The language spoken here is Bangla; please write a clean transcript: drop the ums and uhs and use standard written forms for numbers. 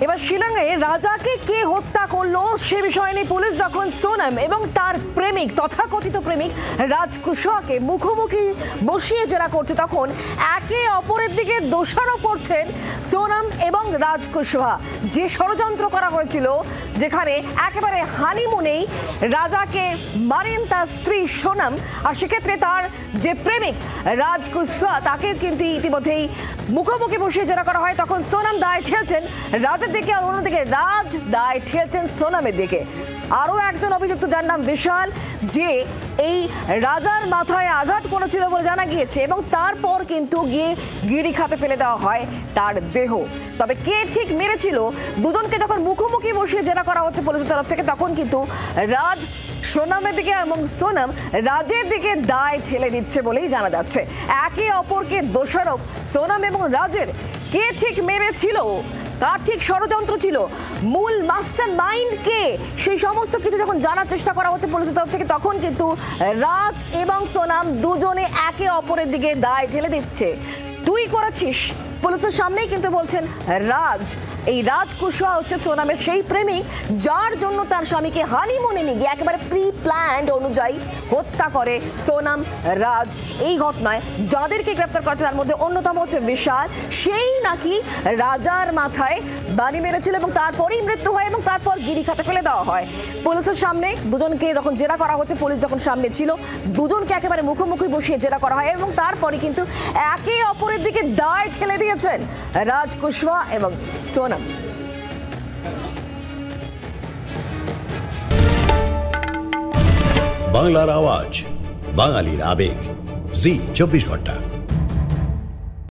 এবার শিলংয়ে রাজাকে কে হত্যা করলো সে বিষয় নিয়ে পুলিশ যখন সোনম এবং তার প্রেমিক তথাকথিত প্রেমিক রাজ কুশওয়াকে মুখোমুখি বসিয়ে জেরা করছে, তখন একে অপরের দিকে দোষারোপ করছেন সোনম এবং রাজ কুশওয়া। যে ষড়যন্ত্র করা হয়েছিল, যেখানে একেবারে হানিমুনেই রাজাকে মারেন তার স্ত্রী সোনম, আর সেক্ষেত্রে তার যে প্রেমিক রাজ কুশওয়া তাকে কিন্তু ইতিমধ্যেই মুখোমুখি বসিয়ে জেরা করা হয়। তখন সোনম দায় ঠেলছেন রাজের দিকে, আর অন্যদিকে রাজ দায় ঠেলছেন সোনমের দিকে। আরও একজন অভিযুক্ত যার নাম বিশাল, যে এই রাজার মাথায় আঘাত করেছিল বলে জানা গিয়েছে, এবং তারপর কিন্তু গিয়ে গিরিখাতে ফেলে দেওয়া হয় তার দেহ। তবে কে ঠিক মেরেছিল, দুজনকে যখন মুখোমুখি বসিয়ে জেরা করা হচ্ছে পুলিশের তরফ থেকে, তখন কিন্তু রাজ সোনমের দিকে এবং সোনম রাজের দিকে দায় ঠেলে দিচ্ছে বলেই জানা যাচ্ছে। একে অপরকে দোষারোপ সোনম এবং রাজের। কে ঠিক মেরেছিল, কার ঠিক ষড়যন্ত্র ছিল, মূল মাস্টার মাইন্ড কে, সেই সমস্ত কিছু যখন জানার চেষ্টা করা হচ্ছে পুলিশের তরফ থেকে, তখন কিন্তু রাজ এবং সোনম দুজনে একে অপরের দিকে দায় ঠেলে দিচ্ছে। তুই করেছিস, পুলিশের সামনেই কিন্তু বলছেন রাজ। এই রাজ কুশওয়া হচ্ছে সোনমের সেই প্রেমিক যার জন্য তার স্বামীকে হানিমুনে নিয়ে গিয়ে একেবারে প্রি প্ল্যান্ড অনুযায়ী হত্যা করে সোনম রাজ। এই ঘটনায় যাদেরকে গ্রেফতার করেছে তার মধ্যে অন্যতম হচ্ছে বিশাল। সেই নাকি রাজার মাথায় বাড়ি মেরেছিল এবং তারপরেই মৃত্যু হয় এবং তারপর গিরিখাতে ফেলে দেওয়া হয়। পুলিশের সামনে দুজনকে যখন জেরা করা হচ্ছে, পুলিশ যখন সামনে ছিল, দুজনকে একেবারে মুখোমুখি বসিয়ে জেরা করা হয় এবং তারপরে কিন্তু একে অপরের দিকে দায় ঠেলে দিয়েছেন রাজ কুশওয়া এবং সোনম। বাংলার আওয়াজ, বাঙালির আবেগ, জি 24 ঘন্টা।